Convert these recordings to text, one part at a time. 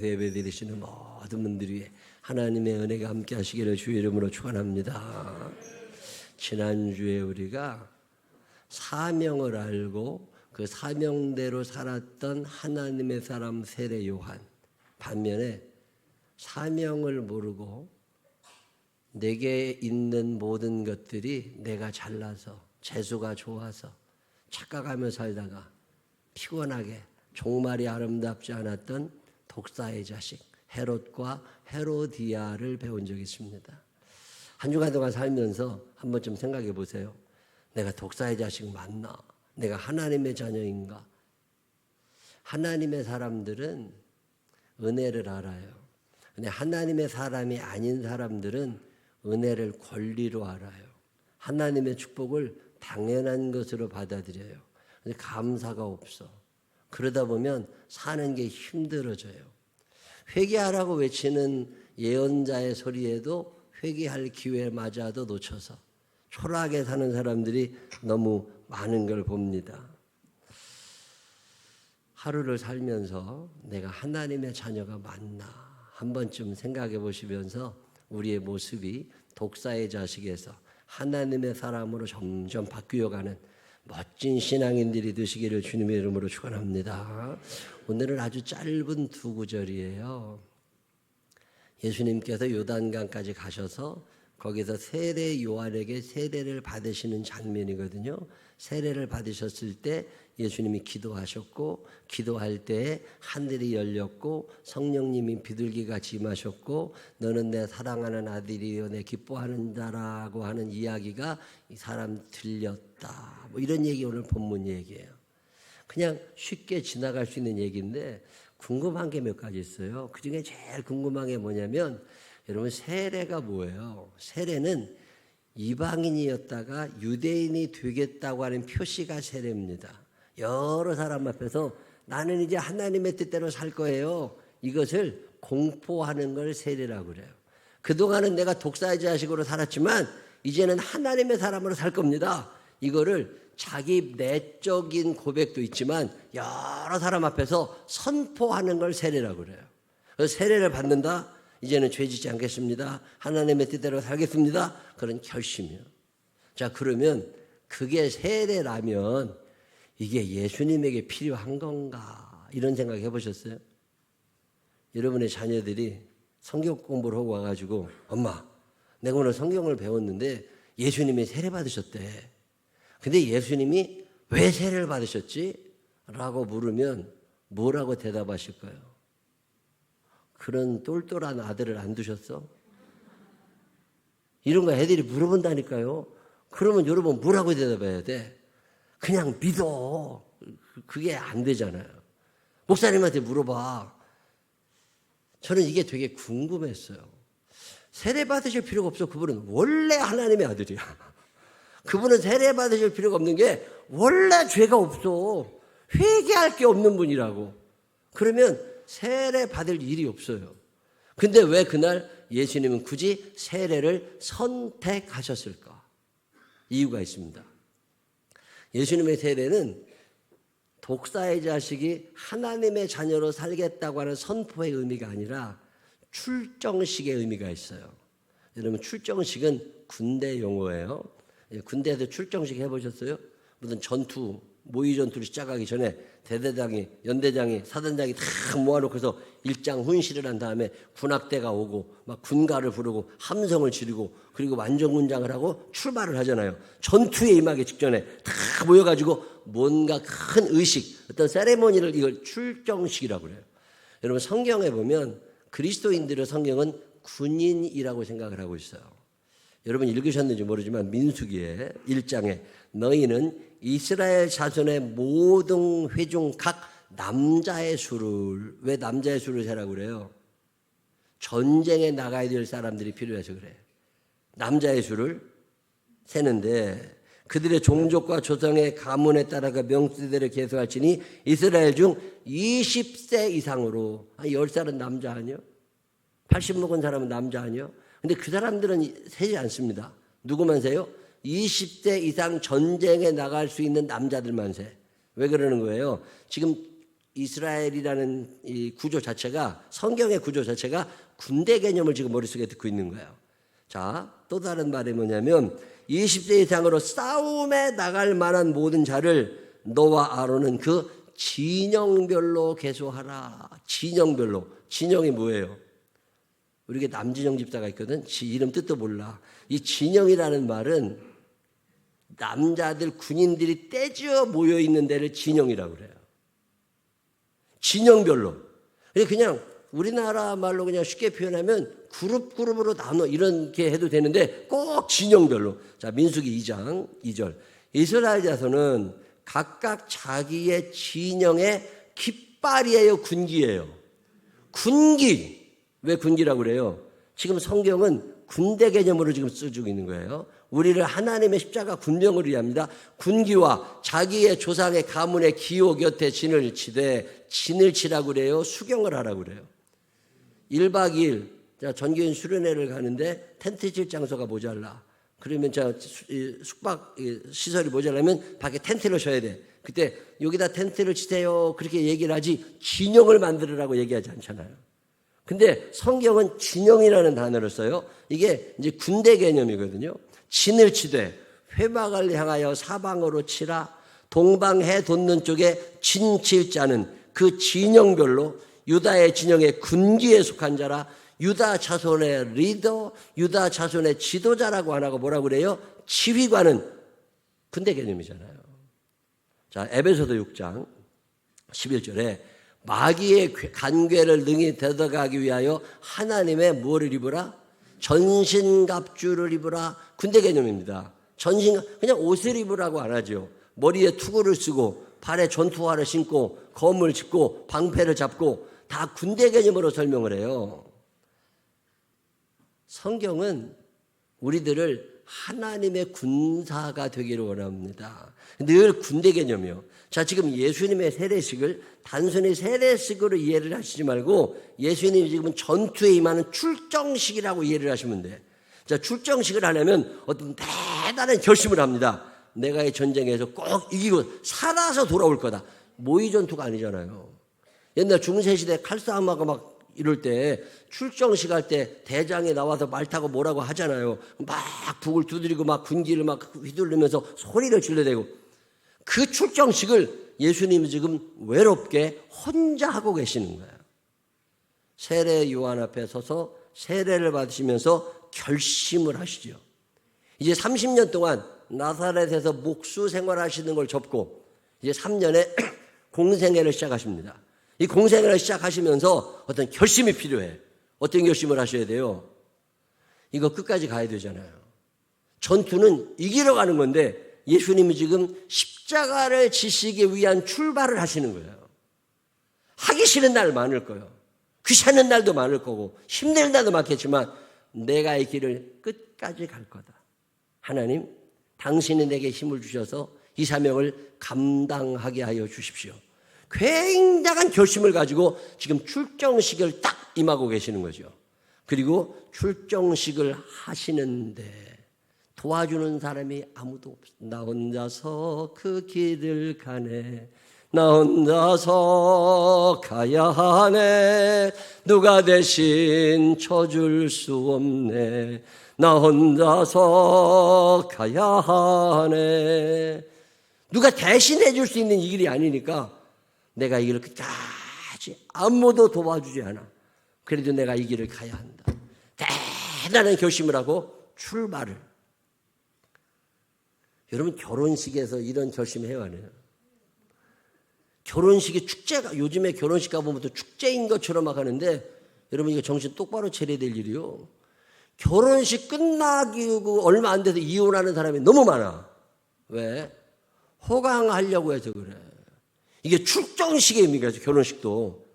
예배드리시는 모든 분들 위해 하나님의 은혜가 함께 하시기를 주의 이름으로 축원합니다. 지난주에 우리가 사명을 알고 그 사명대로 살았던 하나님의 사람 세례 요한, 반면에 사명을 모르고 내게 있는 모든 것들이 내가 잘나서 재수가 좋아서 착각하며 살다가 피곤하게 종말이 아름답지 않았던 독사의 자식 헤롯과 헤로디아를 배운 적이 있습니다. 한 주간 동안 살면서 한 번쯤 생각해 보세요. 내가 독사의 자식 맞나? 내가 하나님의 자녀인가? 하나님의 사람들은 은혜를 알아요. 근데 하나님의 사람이 아닌 사람들은 은혜를 권리로 알아요. 하나님의 축복을 당연한 것으로 받아들여요. 근데 감사가 없어. 그러다 보면 사는 게 힘들어져요. 회개하라고 외치는 예언자의 소리에도 회개할 기회마저도 놓쳐서 초라하게 사는 사람들이 너무 많은 걸 봅니다. 하루를 살면서 내가 하나님의 자녀가 맞나 한 번쯤 생각해 보시면서 우리의 모습이 독사의 자식에서 하나님의 사람으로 점점 바뀌어가는 멋진 신앙인들이 되시기를 주님의 이름으로 축원합니다. 오늘은 아주 짧은 두 구절이에요. 예수님께서 요단강까지 가셔서 거기서 세례 요한에게 세례를 받으시는 장면이거든요. 세례를 받으셨을 때 예수님이 기도하셨고 기도할 때 하늘이 열렸고 성령님이 비둘기같이 임하셨고 너는 내 사랑하는 아들이요 내 기뻐하는 자라고 하는 이야기가 이 사람 들렸다. 뭐 이런 얘기 오늘 본문 얘기예요. 그냥 쉽게 지나갈 수 있는 얘기인데 궁금한 게 몇 가지 있어요. 그중에 제일 궁금한 게 뭐냐면 여러분 세례가 뭐예요? 세례는 이방인이었다가 유대인이 되겠다고 하는 표시가 세례입니다. 여러 사람 앞에서 나는 이제 하나님의 뜻대로 살 거예요. 이것을 공포하는 걸 세례라고 그래요. 그동안은 내가 독사의 자식으로 살았지만 이제는 하나님의 사람으로 살 겁니다. 이거를 자기 내적인 고백도 있지만 여러 사람 앞에서 선포하는 걸 세례라고 그래요. 그래서 세례를 받는다. 이제는 죄짓지 않겠습니다. 하나님의 뜻대로 살겠습니다. 그런 결심이요. 자, 그러면 그게 세례라면 이게 예수님에게 필요한 건가? 이런 생각 해보셨어요? 여러분의 자녀들이 성경 공부를 하고 와가지고 엄마, 내가 오늘 성경을 배웠는데 예수님이 세례 받으셨대. 근데 예수님이 왜 세례를 받으셨지? 라고 물으면 뭐라고 대답하실까요? 그런 똘똘한 아들을 안 두셨어? 이런 거 애들이 물어본다니까요. 그러면 여러분 뭐라고 대답해야 돼? 그냥 믿어. 그게 안 되잖아요. 목사님한테 물어봐. 저는 이게 되게 궁금했어요. 세례 받으실 필요가 없어. 그분은 원래 하나님의 아들이야. 그분은 세례 받으실 필요가 없는 게 원래 죄가 없어. 회개할 게 없는 분이라고. 그러면 세례 받을 일이 없어요. 근데 왜 그날 예수님은 굳이 세례를 선택하셨을까? 이유가 있습니다. 예수님의 세례는 독사의 자식이 하나님의 자녀로 살겠다고 하는 선포의 의미가 아니라 출정식의 의미가 있어요. 여러분 출정식은 군대 용어예요. 군대에서 출정식 해보셨어요? 무슨 전투, 모의 전투를 시작하기 전에 대대장이, 연대장이, 사단장이 다 모아놓고서 일장 훈시를 한 다음에 군악대가 오고 막 군가를 부르고 함성을 지르고 그리고 완전군장을 하고 출발을 하잖아요. 전투에 임하기 직전에 다 모여가지고 뭔가 큰 의식, 어떤 세레모니를 이걸 출정식이라고 그래요. 여러분 성경에 보면 그리스도인들의 성경은 군인이라고 생각을 하고 있어요. 여러분 읽으셨는지 모르지만 민수기의 1장에 너희는 이스라엘 자손의 모든 회중 각 남자의 수를, 왜 남자의 수를 세라고 그래요? 전쟁에 나가야 될 사람들이 필요해서 그래요. 남자의 수를 세는데 그들의 종족과 조상의 가문에 따라 그 명수대로 계수할지니 이스라엘 중 20세 이상으로, 한 10살은 남자 아니요? 80 먹은 사람은 남자 아니요? 근데 그 사람들은 세지 않습니다. 누구만 세요? 20세 이상 전쟁에 나갈 수 있는 남자들만 세. 왜 그러는 거예요? 지금 이스라엘이라는 이 구조 자체가, 성경의 구조 자체가 군대 개념을 지금 머릿속에 듣고 있는 거예요. 자, 또 다른 말이 뭐냐면 20세 이상으로 싸움에 나갈 만한 모든 자를 너와 아론은 그 진영별로 계수하라. 진영별로. 진영이 뭐예요? 우리가 남진영 집사가 있거든. 이름 뜻도 몰라. 이 진영이라는 말은 남자들 군인들이 떼지어 모여 있는 데를 진영이라고 그래요. 진영별로. 그냥 우리나라 말로 그냥 쉽게 표현하면 그룹으로 나눠 이렇게 해도 되는데 꼭 진영별로. 자, 민수기 2장 2절. 이스라엘 자손은 각각 자기의 진영의 깃발이에요, 군기예요. 군기. 왜 군기라고 그래요? 지금 성경은 군대 개념으로 지금 써주고 있는 거예요. 우리를 하나님의 십자가 군병을 위합니다. 군기와 자기의 조상의 가문의 기호 곁에 진을 치되, 진을 치라고 그래요? 수경을 하라고 그래요? 1박 2일 전교인 수련회를 가는데 텐트 칠 장소가 모자라. 그러면 숙박 시설이 모자라면 밖에 텐트를 쳐야 돼. 그때 여기다 텐트를 치세요 그렇게 얘기를 하지 진영을 만들으라고 얘기하지 않잖아요. 근데 성경은 진영이라는 단어를 써요. 이게 이제 군대 개념이거든요. 진을 치되 회막을 향하여 사방으로 치라. 동방해 돋는 쪽에 진 칠 자는 그 진영별로 유다의 진영의 군기에 속한 자라. 유다 자손의 리더, 유다 자손의 지도자라고 안 하고 뭐라고 그래요? 지휘관은 군대 개념이잖아요. 자, 에베소서 6장 11절에 마귀의 간궤를 능히 데려가기 위하여 하나님의 뭐를 입으라? 전신갑주를 입으라. 군대 개념입니다. 그냥 옷을 입으라고 안 하죠. 머리에 투구를 쓰고 발에 전투화를 신고 검을 짚고 방패를 잡고 다 군대 개념으로 설명을 해요. 성경은 우리들을 하나님의 군사가 되기를 원합니다. 늘 군대 개념이요. 자, 지금 예수님의 세례식을 단순히 세례식으로 이해를 하시지 말고 예수님이 지금 전투에 임하는 출정식이라고 이해를 하시면 돼. 자, 출정식을 하려면 어떤 대단한 결심을 합니다. 내가 이 전쟁에서 꼭 이기고 살아서 돌아올 거다. 모의 전투가 아니잖아요. 옛날 중세시대 칼싸움하고 막 이럴 때 출정식 할 때 대장이 나와서 말 타고 뭐라고 하잖아요. 막 북을 두드리고 막 군기를 막 휘두르면서 소리를 질러대고. 그 출정식을 예수님이 지금 외롭게 혼자 하고 계시는 거예요. 세례 요한 앞에 서서 세례를 받으시면서 결심을 하시죠. 이제 30년 동안 나사렛에서 목수 생활하시는 걸 접고 이제 3년에 공생애를 시작하십니다. 이 공생애를 시작하시면서 어떤 결심이 필요해. 어떤 결심을 하셔야 돼요? 이거 끝까지 가야 되잖아요. 전투는 이기러 가는 건데 예수님이 지금 십자가를 지시기 위한 출발을 하시는 거예요. 하기 싫은 날 많을 거예요. 귀찮은 날도 많을 거고 힘든 날도 많겠지만 내가 이 길을 끝까지 갈 거다. 하나님, 당신이 내게 힘을 주셔서 이 사명을 감당하게 하여 주십시오. 굉장한 결심을 가지고 지금 출정식을 딱 임하고 계시는 거죠. 그리고 출정식을 하시는데 도와주는 사람이 아무도 없어. 나 혼자서 그 길을 가네. 나 혼자서 가야 하네. 누가 대신 쳐줄 수 없네. 나 혼자서 가야 하네. 누가 대신해 줄 수 있는 이 길이 아니니까 내가 이 길을 끝까지 아무도 도와주지 않아. 그래도 내가 이 길을 가야 한다. 대단한 결심을 하고 출발을. 여러분 결혼식에서 이런 결심 해야 하네요. 결혼식이 축제가, 요즘에 결혼식 가보면 또 축제인 것처럼 막 하는데 여러분 이거 정신 똑바로 차려야 될 일이요. 결혼식 끝나기 얼마 안 돼서 이혼하는 사람이 너무 많아. 왜? 호강하려고 해서 그래. 이게 출정식입니까? 결혼식도.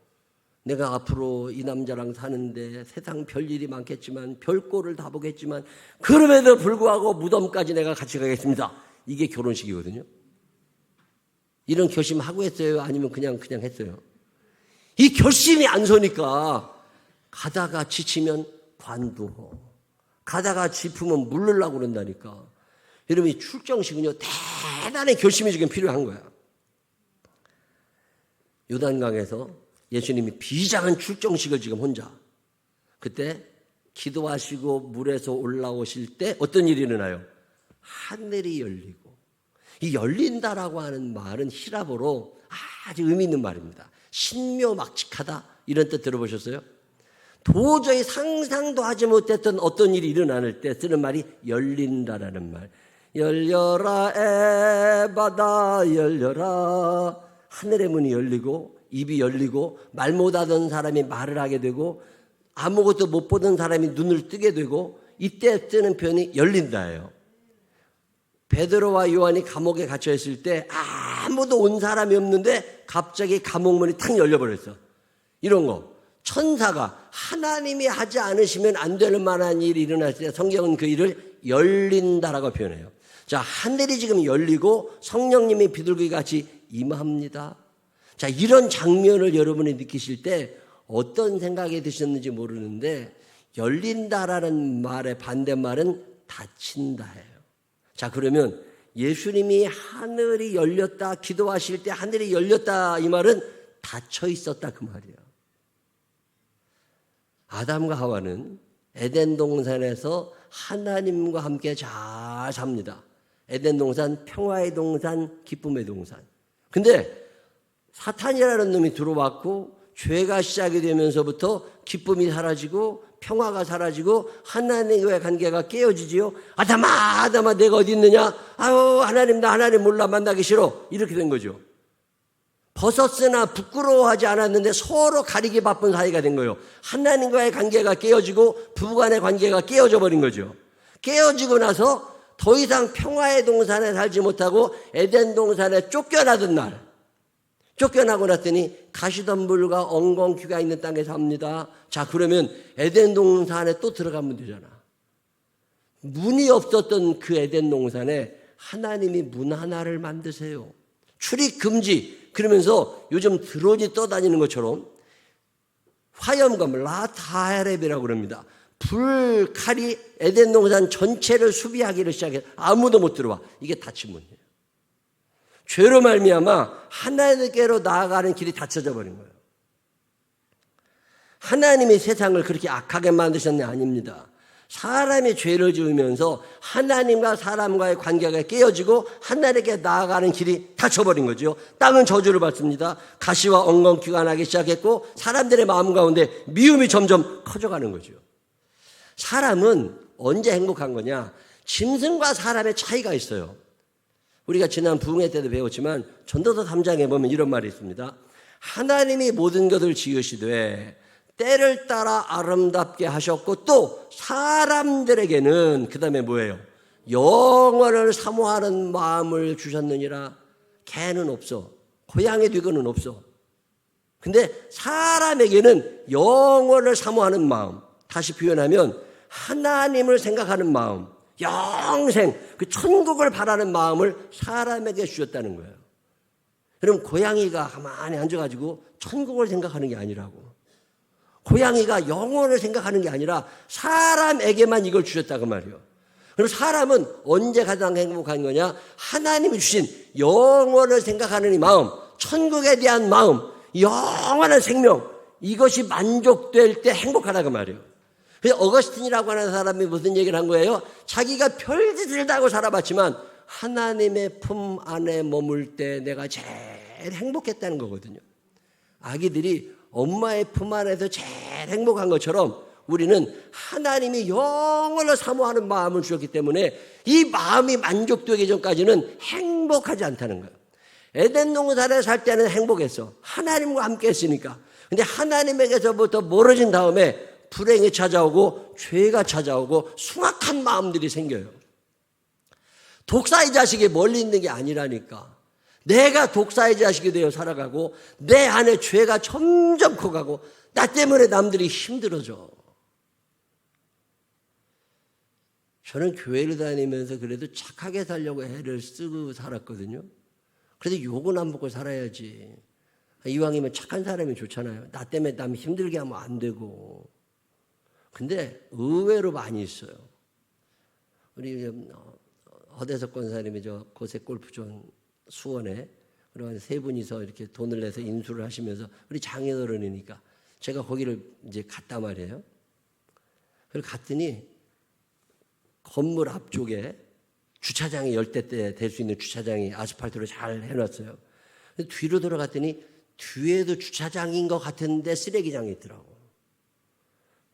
내가 앞으로 이 남자랑 사는데 세상 별일이 많겠지만 별꼴을 다 보겠지만 그럼에도 불구하고 무덤까지 내가 같이 가겠습니다. 이게 결혼식이거든요. 이런 결심하고 했어요? 아니면 그냥 했어요? 이 결심이 안 서니까 가다가 지치면 관두어. 가다가 짚으면 물르려고 그런다니까. 여러분 이 출정식은요 대단한 결심이 지금 필요한 거야. 요단강에서 예수님이 비장한 출정식을 지금 혼자. 그때 기도하시고 물에서 올라오실 때 어떤 일이 일어나요? 하늘이 열리고. 이 열린다라고 하는 말은 히라보로 아주 의미 있는 말입니다. 신묘막측하다 이런 뜻 들어보셨어요? 도저히 상상도 하지 못했던 어떤 일이 일어날 때 쓰는 말이 열린다라는 말. 열려라 에바다 열려라. 하늘의 문이 열리고 입이 열리고 말 못하던 사람이 말을 하게 되고 아무것도 못 보던 사람이 눈을 뜨게 되고 이때 쓰는 표현이 열린다예요. 베드로와 요한이 감옥에 갇혀 있을 때 아무도 온 사람이 없는데 갑자기 감옥문이 탁 열려버렸어. 이런 거. 천사가 하나님이 하지 않으시면 안 되는 만한 일이 일어날 때 성경은 그 일을 열린다라고 표현해요. 자, 하늘이 지금 열리고 성령님이 비둘기 같이 임합니다. 자, 이런 장면을 여러분이 느끼실 때 어떤 생각이 드셨는지 모르는데 열린다라는 말의 반대말은 닫힌다예요. 자, 그러면 예수님이 하늘이 열렸다 기도하실 때 하늘이 열렸다 이 말은 닫혀 있었다 그 말이에요. 아담과 하와는 에덴 동산에서 하나님과 함께 잘 삽니다. 에덴 동산 평화의 동산 기쁨의 동산. 근데 사탄이라는 놈이 들어왔고 죄가 시작이 되면서부터 기쁨이 사라지고 평화가 사라지고 하나님과의 관계가 깨어지지요. 아담아 내가 어디 있느냐. 아유 하나님 나 하나님 몰라 만나기 싫어. 이렇게 된 거죠. 벗었으나 부끄러워하지 않았는데 서로 가리기 바쁜 사이가 된 거예요. 하나님과의 관계가 깨어지고 부부간의 관계가 깨어져 버린 거죠. 깨어지고 나서 더 이상 평화의 동산에 살지 못하고 에덴 동산에 쫓겨나던 날 쫓겨나고 났더니 가시덤불과 엉겅퀴가 있는 땅에 삽니다. 자, 그러면 에덴 동산에 또 들어가면 되잖아. 문이 없었던 그 에덴 동산에 하나님이 문 하나를 만드세요. 출입 금지. 그러면서 요즘 드론이 떠다니는 것처럼 화염검 라타헤렙이라고 그럽니다. 불칼이 에덴 동산 전체를 수비하기를 시작해. 아무도 못 들어와. 이게 닫힌 문이에요. 죄로 말미암아 하나님께로 나아가는 길이 닫혀져 버린 거예요. 하나님이 세상을 그렇게 악하게 만드셨네 아닙니다. 사람이 죄를 지으면서 하나님과 사람과의 관계가 깨어지고 하나님께 나아가는 길이 닫혀버린 거죠. 땅은 저주를 받습니다. 가시와 엉겅퀴가 나기 시작했고 사람들의 마음 가운데 미움이 점점 커져가는 거죠. 사람은 언제 행복한 거냐? 짐승과 사람의 차이가 있어요. 우리가 지난 부흥회 때도 배웠지만 전도서 3장에 보면 이런 말이 있습니다. 하나님이 모든 것을 지으시되 때를 따라 아름답게 하셨고 또 사람들에게는 그 다음에 뭐예요? 영원을 사모하는 마음을 주셨느니라. 개는 없어. 고양이도 이거는 없어. 근데 사람에게는 영원을 사모하는 마음, 다시 표현하면 하나님을 생각하는 마음, 영생, 그 천국을 바라는 마음을 사람에게 주셨다는 거예요. 그럼 고양이가 가만히 앉아가지고 천국을 생각하는 게 아니라고. 고양이가 영혼을 생각하는 게 아니라 사람에게만 이걸 주셨다 그 말이에요. 그럼 사람은 언제 가장 행복한 거냐? 하나님이 주신 영혼을 생각하는 이 마음, 천국에 대한 마음, 영원한 생명, 이것이 만족될 때 행복하다 그 말이에요. 그래서 어거스틴이라고 하는 사람이 무슨 얘기를 한 거예요? 자기가 별짓을 다 하고 살아봤지만 하나님의 품 안에 머물 때 내가 제일 행복했다는 거거든요. 아기들이 엄마의 품 안에서 제일 행복한 것처럼 우리는 하나님이 영원을 사모하는 마음을 주셨기 때문에 이 마음이 만족되기 전까지는 행복하지 않다는 거예요. 에덴 동산에 살 때는 행복했어. 하나님과 함께 했으니까. 근데 하나님에게서부터 멀어진 다음에 불행이 찾아오고 죄가 찾아오고 숭악한 마음들이 생겨요. 독사의 자식이 멀리 있는 게 아니라니까. 내가 독사의 자식이 되어 살아가고 내 안에 죄가 점점 커가고 나 때문에 남들이 힘들어져. 저는 교회를 다니면서 그래도 착하게 살려고 애를 쓰고 살았거든요. 그래도 욕은 안 먹고 살아야지. 이왕이면 착한 사람이 좋잖아요. 나 때문에 남 힘들게 하면 안 되고. 근데 의외로 많이 있어요. 우리 허대석 권사님이 저 고색 골프존 수원에 그런 세 분이서 이렇게 돈을 내서 인수를 하시면서 우리 장인어른이니까 제가 거기를 이제 갔단 말이에요. 그리고 갔더니 건물 앞쪽에 주차장이 열대 때 될 수 있는 주차장이 아스팔트로 잘 해놨어요. 뒤로 돌아갔더니 뒤에도 주차장인 것 같은데 쓰레기장이 있더라고.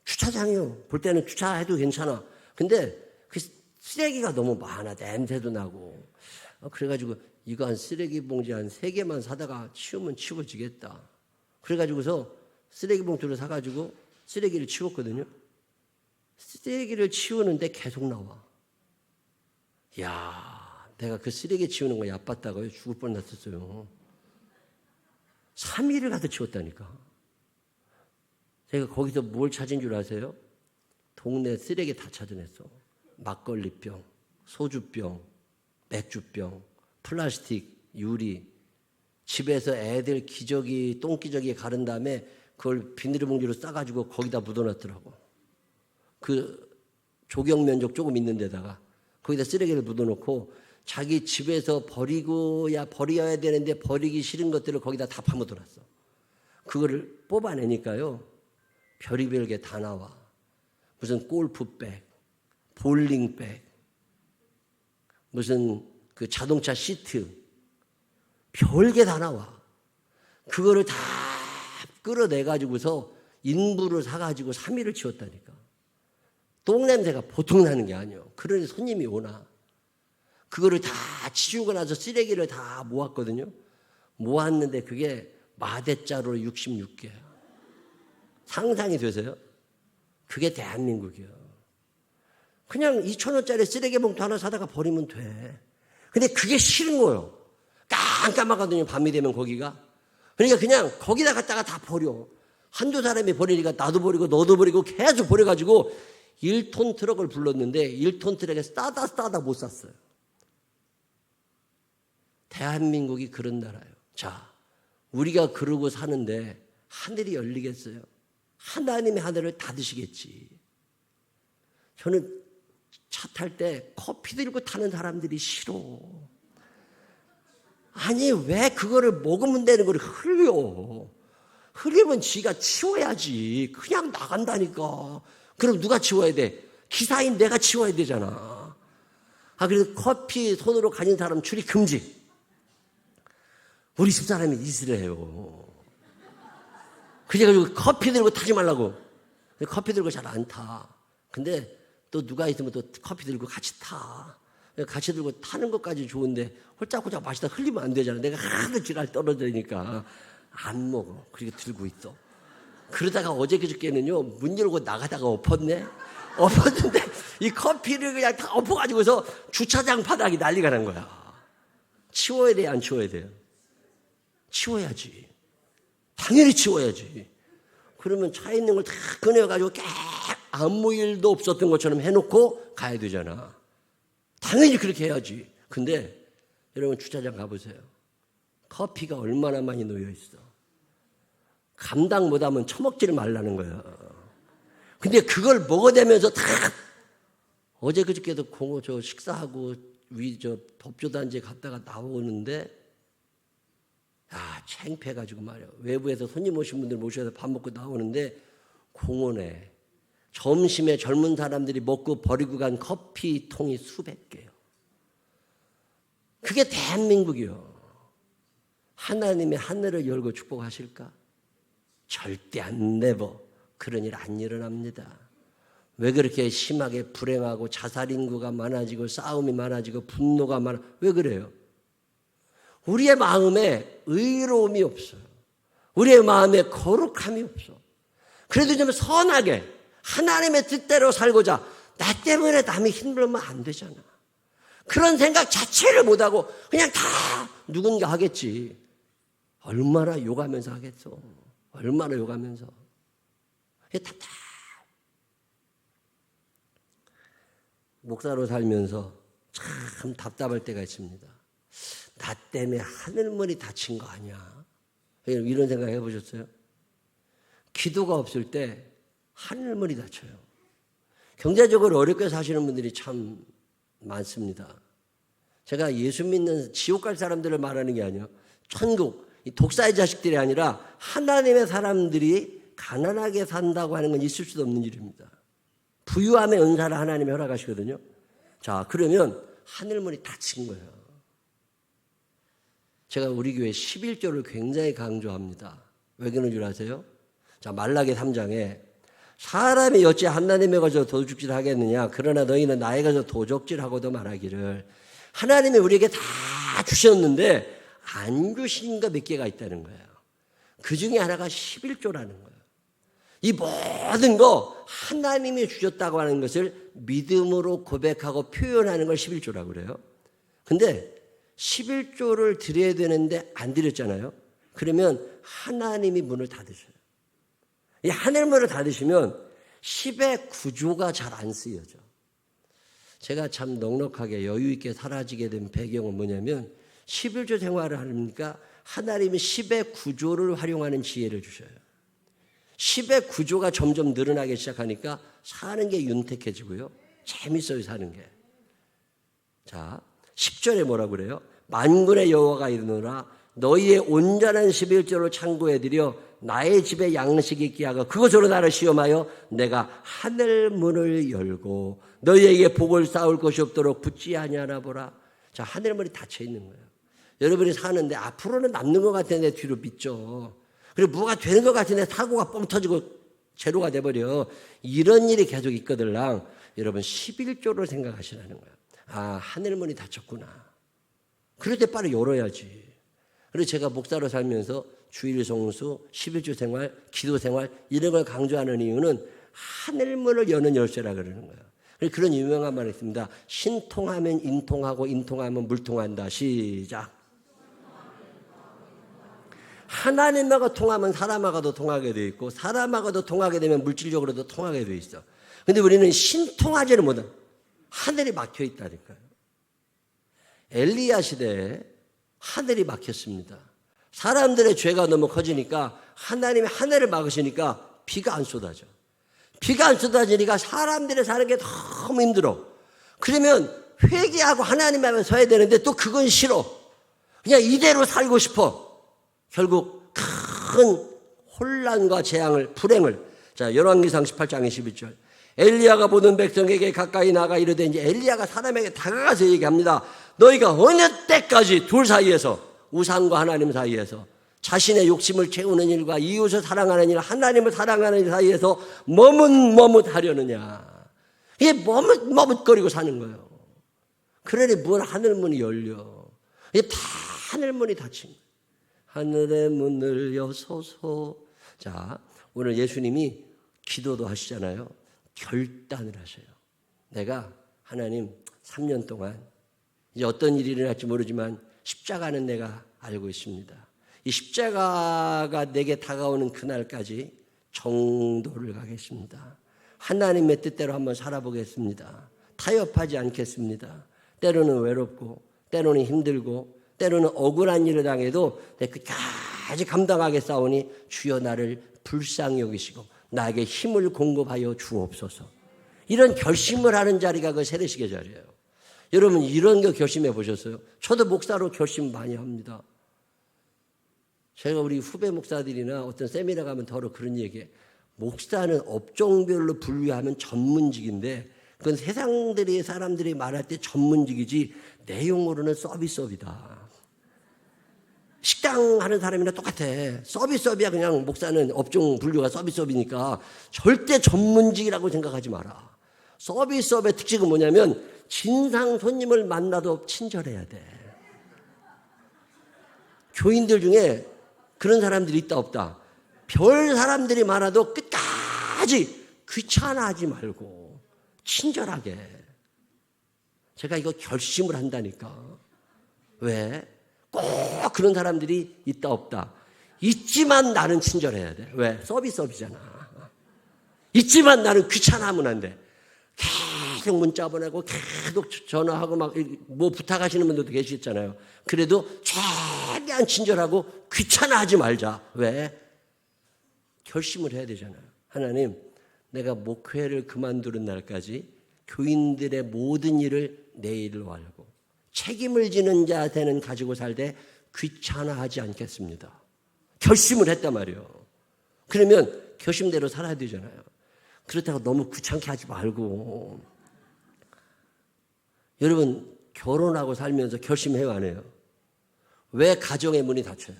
주차장이요. 볼 때는 주차해도 괜찮아. 근데 그 쓰레기가 너무 많아. 냄새도 나고. 그래가지고 이거 한 쓰레기 봉지 한 3개만 사다가 치우면 치워지겠다. 그래가지고서 쓰레기 봉투를 사가지고 쓰레기를 치웠거든요. 쓰레기를 치우는데 계속 나와. 야, 내가 그 쓰레기 치우는 거 얕봤다가요. 죽을 뻔했었어요. 3일을 가득 치웠다니까. 제가 거기서 뭘 찾은 줄 아세요? 동네 쓰레기 다 찾아냈어. 막걸리병, 소주병, 맥주병, 플라스틱, 유리. 집에서 애들 기저귀, 똥기저귀 가른 다음에 그걸 비닐봉지로 싸가지고 거기다 묻어놨더라고. 그 조경 면적 조금 있는 데다가 거기다 쓰레기를 묻어놓고 자기 집에서 버려야 되는데 버리기 싫은 것들을 거기다 다 파묻어놨어. 그거를 뽑아내니까요. 별의별 게 다 나와. 무슨 골프백, 볼링백, 무슨 그 자동차 시트, 별게 다 나와. 그거를 다 끌어내가지고서 인부를 사가지고 3일을 치웠다니까. 똥냄새가 보통 나는 게 아니에요. 그러니 손님이 오나. 그거를 다 치우고 나서 쓰레기를 다 모았거든요. 모았는데 그게 마대자루로 66개야. 상상이 되세요? 그게 대한민국이요. 그냥 2,000원짜리 쓰레기 봉투 하나 사다가 버리면 돼. 근데 그게 싫은 거예요. 깜깜하거든요. 밤이 되면 거기가. 그러니까 그냥 거기다 갖다가 다 버려. 한두 사람이 버리니까 나도 버리고 너도 버리고 계속 버려가지고 1톤 트럭을 불렀는데 1톤 트럭에 싸다 못 샀어요. 대한민국이 그런 나라예요. 자, 우리가 그러고 사는데 하늘이 열리겠어요? 하나님의 하늘을 닫으시겠지. 저는 차 탈 때 커피 들고 타는 사람들이 싫어. 아니 왜 그거를 먹으면 되는 걸 흘려. 흘리면 지가 치워야지. 그냥 나간다니까. 그럼 누가 치워야 돼? 기사인 내가 치워야 되잖아. 그래서 커피 손으로 가진 사람 출입 금지. 우리 집사람이 이슬해요. 그래가지고 커피 들고 타지 말라고. 커피 들고 잘 안 타. 근데 또 누가 있으면 또 커피 들고 같이 타. 같이 들고 타는 것까지 좋은데 홀짝홀짝 마시다 흘리면 안 되잖아. 내가 하도 지랄 떨어지니까 안 먹어. 그리고 들고 있어. 그러다가 어제 그저께는요 문 열고 나가다가 엎었네. 엎었는데 이 커피를 그냥 다 엎어가지고서 주차장 바닥이 난리가 난 거야. 치워야 돼요, 안 치워야 돼요? 치워야지. 당연히 치워야지. 그러면 차에 있는 걸 다 꺼내가지고 아무 일도 없었던 것처럼 해놓고 가야 되잖아. 당연히 그렇게 해야지. 근데 여러분 주차장 가보세요. 커피가 얼마나 많이 놓여 있어. 감당 못하면 처먹지를 말라는 거야. 근데 그걸 먹어대면서 다 어제 그저께도 식사하고 법조단지에 갔다가 나오는데 창피해가지고 말이야. 외부에서 손님 오신 분들 모셔서 밥 먹고 나오는데 공원에 점심에 젊은 사람들이 먹고 버리고 간 커피통이 수백 개요. 그게 대한민국이요. 하나님의 하늘을 열고 축복하실까? 절대 안 내버. 그런 일 안 일어납니다. 왜 그렇게 심하게 불행하고 자살 인구가 많아지고 싸움이 많아지고 분노가 왜 그래요? 우리의 마음에 의로움이 없어요. 우리의 마음에 거룩함이 없어. 그래도 좀 선하게 하나님의 뜻대로 살고자. 나 때문에 남이 힘들면 안 되잖아. 그런 생각 자체를 못하고 그냥 다 누군가 하겠지. 얼마나 욕하면서 하겠어. 얼마나 욕하면서. 답답. 목사로 살면서 참 답답할 때가 있습니다. 나 때문에 하늘머리 다친 거 아니야? 이런 생각 해보셨어요? 기도가 없을 때 하늘머리 다쳐요. 경제적으로 어렵게 사시는 분들이 참 많습니다. 제가 예수 믿는 지옥 갈 사람들을 말하는 게 아니에요. 천국, 독사의 자식들이 아니라 하나님의 사람들이 가난하게 산다고 하는 건 있을 수도 없는 일입니다. 부유함의 은사를 하나님이 허락하시거든요. 자, 그러면 하늘문이 닫힌 거예요. 제가 우리 교회 11조를 굉장히 강조합니다. 왜 그런 줄 아세요? 자, 말라기 3장에 사람이 어찌 하나님에 가서 도둑질 하겠느냐, 그러나 너희는 나에 가서 도적질하고도 말하기를. 하나님이 우리에게 다 주셨는데 안 주신 거 몇 개가 있다는 거예요. 그 중에 하나가 11조라는 거예요. 이 모든 거 하나님이 주셨다고 하는 것을 믿음으로 고백하고 표현하는 걸 11조라고 그래요. 근데 11조를 드려야 되는데 안 드렸잖아요. 그러면 하나님이 문을 닫으셔요. 이 하늘 문을 닫으시면 10의 구조가 잘 안 쓰여져. 제가 참 넉넉하게 여유 있게 사라지게 된 배경은 뭐냐면 11조 생활을 하니까 하나님이 10의 구조를 활용하는 지혜를 주셔요. 10의 구조가 점점 늘어나기 시작하니까 사는 게 윤택해지고요. 재밌어요, 사는 게. 자, 10절에 뭐라고 그래요? 만군의 여호와가 이르노라 너희의 온전한 11조를 창고에 들여 나의 집에 양식이 있게 하고 그것으로 나를 시험하여 내가 하늘 문을 열고 너희에게 복을 쌓을 것이 없도록 붙지 아니하나 보라. 자, 하늘 문이 닫혀 있는 거예요. 여러분이 사는데 앞으로는 남는 것 같은데 뒤로 믿죠. 그리고 뭐가 되는 것 같은데 사고가 뻥 터지고 제로가 돼버려. 이런 일이 계속 있거들랑 여러분 11조를 생각하시라는 거예요. 아, 하늘 문이 닫혔구나. 그럴 때 빨리 열어야지. 그래서 제가 목사로 살면서 주일 성수, 11조 생활, 기도 생활 이런 걸 강조하는 이유는 하늘문을 여는 열쇠라 그러는 거예요. 그런 유명한 말이 있습니다. 신통하면 인통하고 인통하면 물통한다. 시작. 하나님하고 통하면 사람하고도 통하게 돼 있고 사람하고도 통하게 되면 물질적으로도 통하게 돼 있어. 근데 우리는 신통하지를 못해. 하늘이 막혀 있다니까요. 엘리야 시대에 하늘이 막혔습니다. 사람들의 죄가 너무 커지니까 하나님이 하늘을 막으시니까 비가 안 쏟아져. 비가 안 쏟아지니까 사람들이 사는 게 너무 힘들어. 그러면 회개하고 하나님 앞에 서야 되는데 또 그건 싫어. 그냥 이대로 살고 싶어. 결국 큰 혼란과 재앙을, 불행을. 자, 열왕기상 18장 21절. 엘리야가 보는 백성에게 가까이 나가 이르되 이제 엘리야가 사람에게 다가가서 얘기합니다. 너희가 어느 때까지 둘 사이에서 우상과 하나님 사이에서 자신의 욕심을 채우는 일과 이웃을 사랑하는 일, 하나님을 사랑하는 일 사이에서 머뭇머뭇하려느냐. 이게 머뭇머뭇거리고 사는 거예요. 그러니 뭘 하늘문이 열려. 이게 다 하늘문이 닫힌 거예요. 하늘의 문을 여소서. 자, 오늘 예수님이 기도도 하시잖아요. 결단을 하셔요. 내가 하나님 3년 동안 이제 어떤 일이 일어날지 모르지만 십자가는 내가 알고 있습니다. 이 십자가가 내게 다가오는 그날까지 정도를 가겠습니다. 하나님의 뜻대로 한번 살아보겠습니다. 타협하지 않겠습니다. 때로는 외롭고 때로는 힘들고 때로는 억울한 일을 당해도 내가 끝까지 감당하게 싸우니 주여 나를 불쌍히 여기시고 나에게 힘을 공급하여 주옵소서. 이런 결심을 하는 자리가 그 세례식의 자리예요. 여러분 이런 거 결심해 보셨어요? 저도 목사로 결심 많이 합니다. 제가 우리 후배 목사들이나 어떤 세미나 가면 더러 그런 얘기해. 목사는 업종별로 분류하면 전문직인데 그건 세상들이 사람들이 말할 때 전문직이지 내용으로는 서비스업이다. 식당 하는 사람이나 똑같아. 서비스업이야. 그냥 목사는 업종 분류가 서비스업이니까 절대 전문직이라고 생각하지 마라. 서비스업의 특징은 뭐냐면 진상 손님을 만나도 친절해야 돼. 교인들 중에 그런 사람들이 있다 없다. 별 사람들이 많아도 끝까지 귀찮아하지 말고 친절하게. 제가 이거 결심을 한다니까. 왜? 꼭 그런 사람들이 있다 없다. 있지만 나는 친절해야 돼. 왜? 서비스업이잖아. 있지만 나는 귀찮아하면 안 돼. 계속 문자 보내고 계속 전화하고 막 뭐 부탁하시는 분들도 계시잖아요. 그래도 최대한 친절하고 귀찮아하지 말자. 왜? 결심을 해야 되잖아요. 하나님, 내가 목회를 그만두는 날까지 교인들의 모든 일을 내 일로 알고 책임을 지는 자세는 가지고 살되 귀찮아하지 않겠습니다. 결심을 했단 말이에요. 그러면 결심대로 살아야 되잖아요. 그렇다고 너무 귀찮게 하지 말고. 여러분 결혼하고 살면서 결심해요 안 해요? 왜 가정의 문이 닫혀요?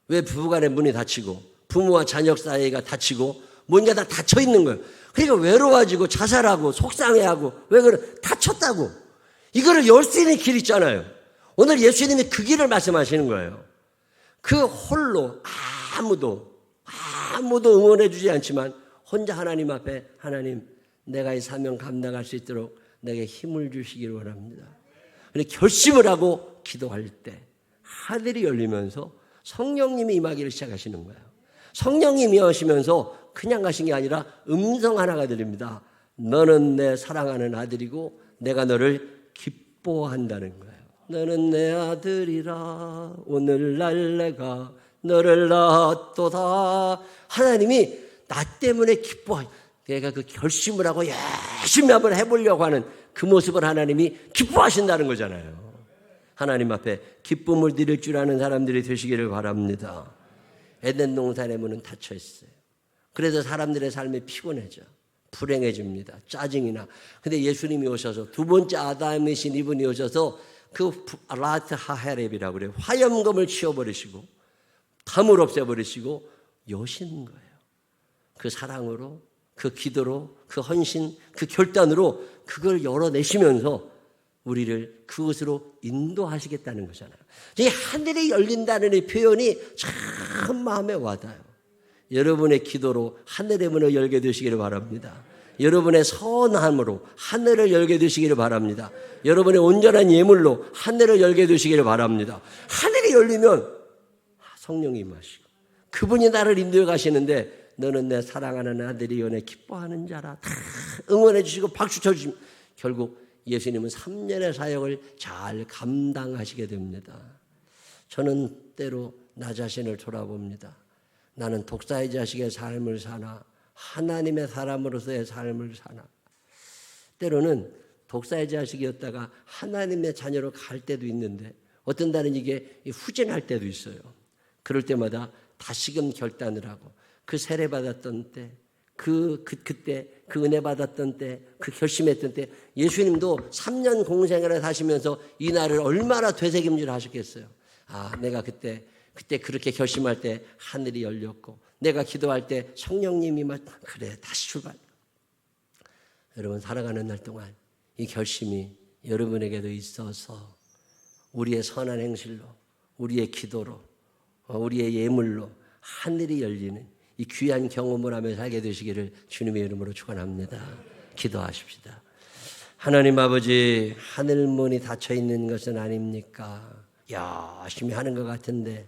왜 부부간의 문이 닫히고 부모와 자녀 사이가 닫히고 뭔가 다 닫혀 있는 거예요. 그러니까 외로워지고 자살하고 속상해하고 왜 그래? 닫혔다고. 이거를 열 수 있는 길이 있잖아요. 오늘 예수님이 그 길을 말씀하시는 거예요. 그 홀로 아무도 응원해 주지 않지만 혼자 하나님 앞에 하나님 내가 이 사명 감당할 수 있도록 내게 힘을 주시기를 원합니다. 근데 결심을 하고 기도할 때 하늘이 열리면서 성령님이 임하기를 시작하시는 거예요. 성령님이 오시면서 그냥 가신 게 아니라 음성 하나가 들립니다. 너는 내 사랑하는 아들이고 내가 너를 기뻐한다는 거예요. 너는 내 아들이라 오늘날 내가 너를 낳았도다. 하나님이 나 때문에 기뻐. 내가 그 결심을 하고 열심히 한번 해보려고 하는 그 모습을 하나님이 기뻐하신다는 거잖아요. 하나님 앞에 기쁨을 드릴 줄 아는 사람들이 되시기를 바랍니다. 에덴 동산의 문은 닫혀 있어요. 그래서 사람들의 삶이 피곤해져. 불행해집니다. 짜증이 나. 근데 예수님이 오셔서 두 번째 아담이신 이분이 오셔서 그 라트 하헤렙이라고 그래요. 화염검을 치워버리시고 담을 없애버리시고 여시는 거예요. 그 사랑으로 그 기도로 그 헌신 그 결단으로 그걸 열어내시면서 우리를 그것으로 인도하시겠다는 거잖아요. 이 하늘이 열린다는 이 표현이 참 마음에 와닿아요. 여러분의 기도로 하늘의 문을 열게 되시기를 바랍니다. 여러분의 선함으로 하늘을 열게 되시기를 바랍니다. 여러분의 온전한 예물로 하늘을 열게 되시기를 바랍니다. 하늘이 열리면 성령이 임하시고 그분이 나를 인도해 가시는데 너는 내 사랑하는 아들이 연애 기뻐하는 자라 다 응원해 주시고 박수 쳐주시면 결국 예수님은 3년의 사역을 잘 감당하시게 됩니다. 저는 때로 나 자신을 돌아봅니다. 나는 독사의 자식의 삶을 사나 하나님의 사람으로서의 삶을 사나. 때로는 독사의 자식이었다가 하나님의 자녀로 갈 때도 있는데 어떤 날은 이게 후진할 때도 있어요. 그럴 때마다 다시금 결단을 하고 그 세례 받았던 때 그때 그 은혜 받았던 때 그 결심했던 때 예수님도 3년 공생애를 하시면서 이 날을 얼마나 되새김질 하셨겠어요. 아, 내가 그때 그렇게 결심할 때 하늘이 열렸고 내가 기도할 때 성령님이 그래 다시 출발. 여러분 살아가는 날 동안 이 결심이 여러분에게도 있어서 우리의 선한 행실로 우리의 기도로 우리의 예물로 하늘이 열리는 이 귀한 경험을 하며 살게 되시기를 주님의 이름으로 축원합니다. 기도하십시다. 하나님 아버지 하늘문이 닫혀있는 것은 아닙니까? 열심히 하는 것 같은데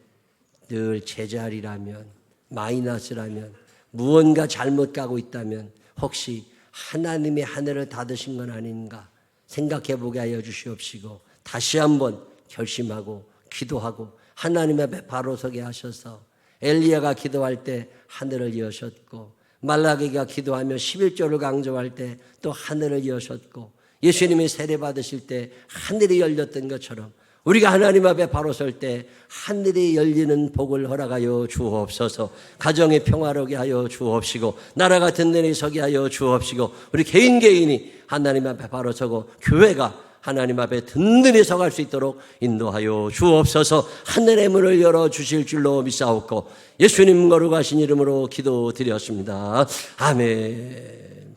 늘 제자리라면 마이너스라면 무언가 잘못 가고 있다면 혹시 하나님의 하늘을 닫으신 건 아닌가 생각해 보게 하여 주시옵시고 다시 한번 결심하고 기도하고 하나님 앞에 바로 서게 하셔서 엘리야가 기도할 때 하늘을 여셨고 말라기가 기도하며 11조를 강조할 때 또 하늘을 여셨고 예수님이 세례 받으실 때 하늘이 열렸던 것처럼 우리가 하나님 앞에 바로 설 때 하늘이 열리는 복을 허락하여 주옵소서. 가정의 평화롭게 하여 주옵시고 나라가 든든히 서게 하여 주옵시고 우리 개인이 하나님 앞에 바로 서고 교회가 하나님 앞에 든든히 서갈 수 있도록 인도하여 주옵소서. 하늘의 문을 열어주실 줄로 믿사옵고 예수님 거룩하신 이름으로 기도드렸습니다. 아멘.